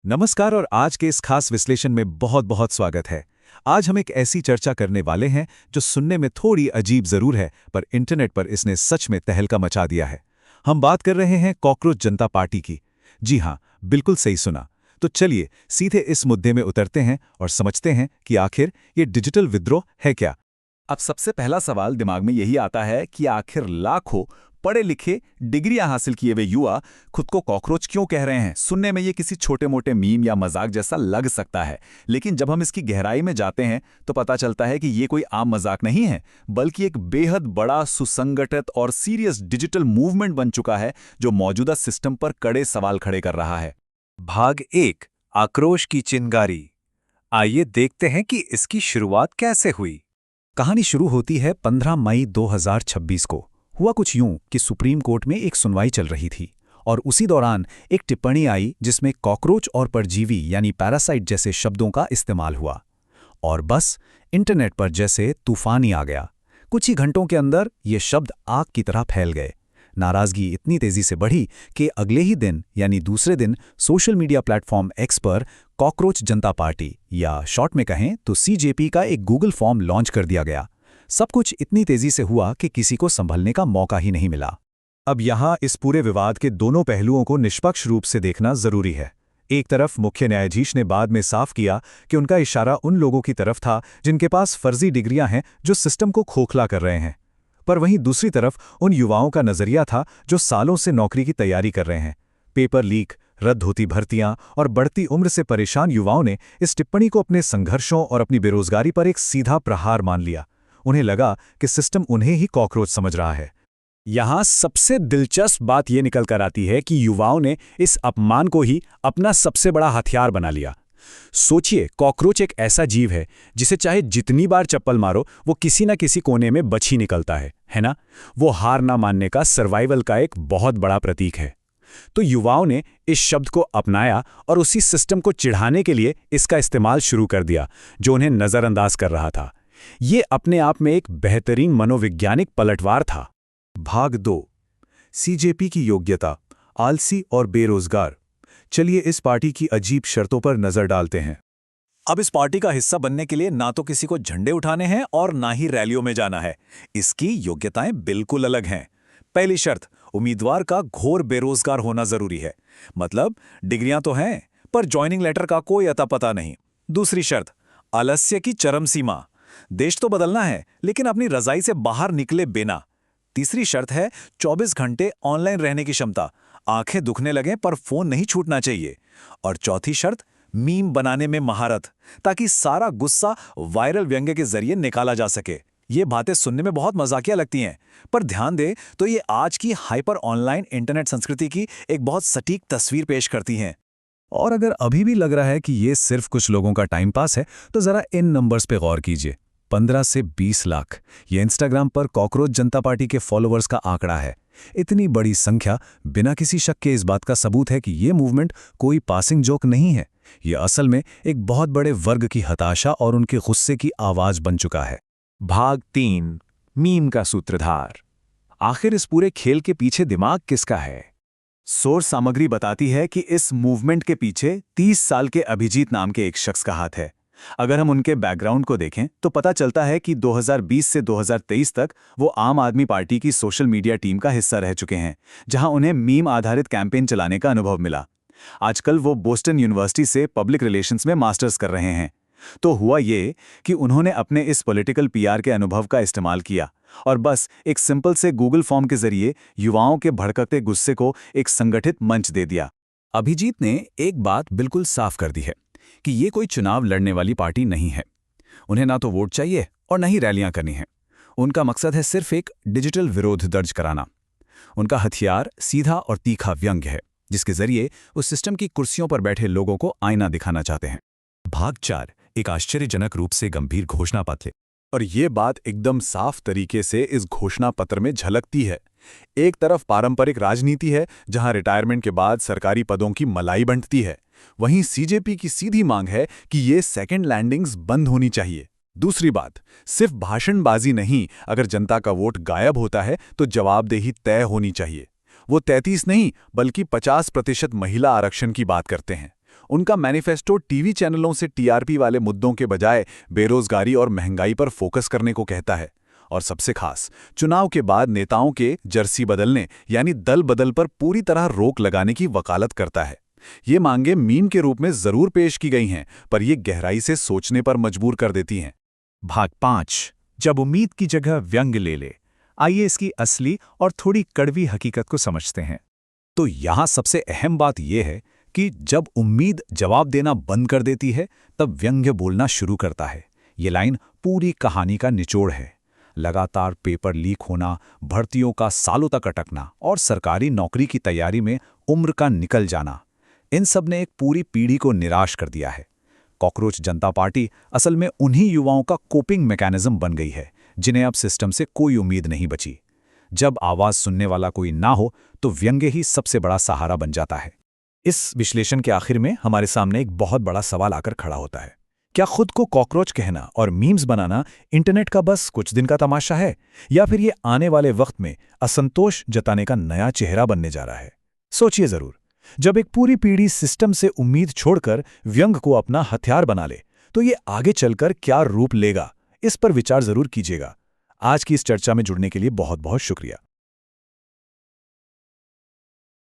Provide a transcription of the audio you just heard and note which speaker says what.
Speaker 1: नमस्कार और आज के इस खास विश्लेषण में बहुत बहुत स्वागत है। आज हम एक ऐसी चर्चा करने वाले हैं जो सुनने में थोड़ी अजीब जरूर है, पर इंटरनेट पर इसने सच में तहलका मचा दिया है। हम बात कर रहे हैं कॉकरोच जनता पार्टी की। जी हाँ, बिल्कुल सही सुना। तो चलिए सीधे इस मुद्दे में उतरते हैं और समझते हैं कि आखिर ये डिजिटल विद्रोह है क्या।
Speaker 2: अब सबसे पहला सवाल दिमाग में यही आता है कि आखिर लाखों पढ़े लिखे डिग्रियां हासिल किए हुए युवा खुद को कॉकरोच क्यों कह रहे हैं। सुनने में ये किसी छोटे मोटे मीम या मजाक जैसा लग सकता है, लेकिन जब हम इसकी गहराई में जाते हैं तो पता चलता है कि ये कोई आम मजाक नहीं है, बल्कि एक बेहद बड़ा सुसंगठित और सीरियस डिजिटल मूवमेंट बन चुका है जो मौजूदा सिस्टम पर कड़े सवाल खड़े कर रहा है।
Speaker 1: भाग 1, आक्रोश की चिंगारी। आइए देखते हैं कि इसकी शुरुआत कैसे हुई।
Speaker 3: कहानी शुरू होती है 15 मई 2026 को। हुआ कुछ यूं कि सुप्रीम कोर्ट में एक सुनवाई चल रही थी और उसी दौरान एक टिप्पणी आई जिसमें कॉकरोच और परजीवी यानी पैरासाइट जैसे शब्दों का इस्तेमाल हुआ। और बस इंटरनेट पर जैसे तूफान ही आ गया। कुछ ही घंटों के अंदर ये शब्द आग की तरह फैल गए। नाराजगी इतनी तेजी से बढ़ी कि अगले ही दिन यानी दूसरे दिन सोशल मीडिया प्लेटफॉर्म एक्स पर कॉकरोच जनता पार्टी या शॉर्ट में कहें तो सीजेपी का एक गूगल फॉर्म लॉन्च कर दिया गया। सब कुछ इतनी तेजी से हुआ कि किसी को संभलने का मौका ही नहीं मिला।
Speaker 1: अब यहाँ इस पूरे विवाद के दोनों पहलुओं को निष्पक्ष रूप से देखना जरूरी है। एक तरफ मुख्य न्यायाधीश ने बाद में साफ किया कि उनका इशारा उन लोगों की तरफ था जिनके पास फर्जी डिग्रियां हैं जो सिस्टम को खोखला कर रहे हैं। पर वहीं दूसरी तरफ उन युवाओं का नजरिया था जो सालों से नौकरी की तैयारी कर रहे हैं। पेपर लीक, रद्द होती भर्तियां और बढ़ती उम्र से परेशान युवाओं ने इस टिप्पणी को अपने संघर्षों और अपनी बेरोजगारी पर एक सीधा प्रहार मान लिया। उन्हें लगा कि सिस्टम उन्हें ही कॉकरोच समझ रहा है।
Speaker 3: यहाँ सबसे दिलचस्प बात यह निकल कर आती है कि युवाओं ने इस अपमान को ही अपना सबसे बड़ा हथियार बना लिया। सोचिए, कॉकरोच एक ऐसा जीव है जिसे चाहे जितनी बार चप्पल मारो वो किसी न किसी कोने में बच ही निकलता है ना? वो हार ना मानने का सर्वाइवल का एक बहुत बड़ा प्रतीक है। तो युवाओं ने इस शब्द को अपनाया और उसी सिस्टम को चिढ़ाने के लिए इसका इस्तेमाल शुरू कर दिया जो उन्हें नजरअंदाज कर रहा था। ये अपने आप में एक बेहतरीन मनोवैज्ञानिक पलटवार था।
Speaker 1: भाग 2, सीजेपी की योग्यता, आलसी और बेरोजगार। चलिए इस पार्टी की अजीब शर्तों पर नजर डालते हैं।
Speaker 3: अब इस पार्टी का हिस्सा बनने के लिए ना तो किसी को झंडे उठाने हैं और ना ही रैलियों में जाना है। इसकी योग्यताएं बिल्कुल अलग हैं। पहली शर्त, उम्मीदवार का घोर बेरोजगार होना जरूरी है। मतलब डिग्रियां तो हैं पर ज्वाइनिंग लेटर का कोई अता पता नहीं। दूसरी शर्त, आलस्य की चरम सीमा। देश तो बदलना है लेकिन अपनी रजाई से बाहर निकले बिना। तीसरी शर्त है 24 घंटे ऑनलाइन रहने की क्षमता। आंखें दुखने लगें पर फोन नहीं छूटना चाहिए। और चौथी शर्त, मीम बनाने में महारत, ताकि सारा गुस्सा वायरल व्यंग्य के जरिए निकाला जा सके। ये बातें सुनने में बहुत मजाकिया लगती हैं, पर ध्यान दे तो ये आज की हाइपर ऑनलाइन इंटरनेट संस्कृति की एक बहुत सटीक तस्वीर पेश करती हैं।
Speaker 1: और अगर अभी भी लग रहा है कि ये सिर्फ कुछ लोगों का टाइम पास है तो जरा इन नंबर्स पे गौर कीजिए। 15 से 20 लाख ये इंस्टाग्राम पर कॉकरोच जनता पार्टी के फॉलोअर्स का आंकड़ा है। इतनी बड़ी संख्या बिना किसी शक के इस बात का सबूत है कि ये मूवमेंट कोई पासिंग जोक नहीं है। ये असल में एक बहुत बड़े वर्ग की हताशा और उनके गुस्से की आवाज बन चुका है।
Speaker 3: भाग 3, मीम का सूत्रधार। आखिर इस पूरे खेल के पीछे दिमाग किसका है? सोर्स सामग्री बताती है कि इस मूवमेंट के पीछे 30 साल के अभिजीत नाम के एक शख्स का हाथ है। अगर हम उनके बैकग्राउंड को देखें तो पता चलता है कि 2020 से 2023 तक वो आम आदमी पार्टी की सोशल मीडिया टीम का हिस्सा रह चुके हैं, जहां उन्हें मीम आधारित कैंपेन चलाने का अनुभव मिला। आजकल वो बोस्टन यूनिवर्सिटी से पब्लिक रिलेशंस में मास्टर्स कर रहे हैं। तो हुआ ये कि उन्होंने अपने इस पॉलिटिकल पीआर के अनुभव का इस्तेमाल किया और बस एक सिंपल से गूगल फॉर्म के जरिए युवाओं के भड़कते गुस्से को एक संगठित मंच दे दिया।
Speaker 1: अभिजीत ने एक बात बिल्कुल साफ कर दी है कि ये कोई चुनाव लड़ने वाली पार्टी नहीं है। उन्हें ना तो वोट चाहिए और ना ही रैलियां करनी हैं। उनका मकसद है सिर्फ एक डिजिटल विरोध दर्ज कराना। उनका हथियार सीधा और तीखा व्यंग्य है जिसके जरिए उस सिस्टम की कुर्सियों पर बैठे लोगों को आईना दिखाना चाहते हैं।
Speaker 3: भाग 4, एक आश्चर्यजनक रूप से गंभीर घोषणा पत्र।
Speaker 4: और ये बात एकदम साफ तरीके से इस घोषणा पत्र में झलकती है। एक तरफ पारंपरिक राजनीति है जहां रिटायरमेंट के बाद सरकारी पदों की मलाई बंटती है, वहीं सीजेपी की सीधी मांग है कि ये सेकंड लैंडिंग्स बंद होनी चाहिए। दूसरी बात, सिर्फ भाषणबाजी नहीं, अगर जनता का वोट गायब होता है तो जवाबदेही तय होनी चाहिए। वो 33 नहीं बल्कि 50% महिला आरक्षण की बात करते हैं। उनका मैनिफेस्टो टीवी चैनलों से टीआरपी वाले मुद्दों के बजाय बेरोजगारी और महंगाई पर फोकस करने को कहता है। और सबसे खास, चुनाव के बाद नेताओं के जर्सी बदलने यानी दल बदल पर पूरी तरह रोक लगाने की वकालत करता है। ये मांगे मीम के रूप में जरूर पेश की गई हैं, पर ये गहराई से सोचने पर मजबूर कर देती हैं।
Speaker 3: भाग 5, जब उम्मीद की जगह व्यंग ले ले। आइए इसकी असली और थोड़ी कड़वी हकीकत को समझते हैं। तो यहां सबसे अहम बात यह है कि जब उम्मीद जवाब देना बंद कर देती है, तब व्यंग्य बोलना शुरू करता है। ये लाइन पूरी कहानी का निचोड़ है। लगातार पेपर लीक होना, भर्तियों का सालों तक अटकना और सरकारी नौकरी की तैयारी में उम्र का निकल जाना, इन सब ने एक पूरी पीढ़ी को निराश कर दिया है। कॉकरोच जनता पार्टी असल में उन्हीं युवाओं का कोपिंग मैकेनिज्म बन गई है, जिन्हें अब सिस्टम से कोई उम्मीद नहीं बची। जब आवाज सुनने वाला कोई ना हो, तो व्यंग्य ही सबसे बड़ा सहारा बन जाता है। इस विश्लेषण के आखिर में हमारे सामने एक बहुत बड़ा सवाल आकर खड़ा होता है। क्या खुद को कॉकरोच कहना और मीम्स बनाना इंटरनेट का बस कुछ दिन का तमाशा है, या फिर ये आने वाले वक्त में असंतोष जताने का नया चेहरा बनने जा रहा है? सोचिए जरूर। जब एक पूरी पीढ़ी सिस्टम से उम्मीद छोड़कर व्यंग को अपना हथियार बना ले, तो ये आगे चलकर क्या रूप लेगा, इस पर विचार जरूर कीजिएगा। आज की इस चर्चा में जुड़ने के लिए बहुत बहुत शुक्रिया।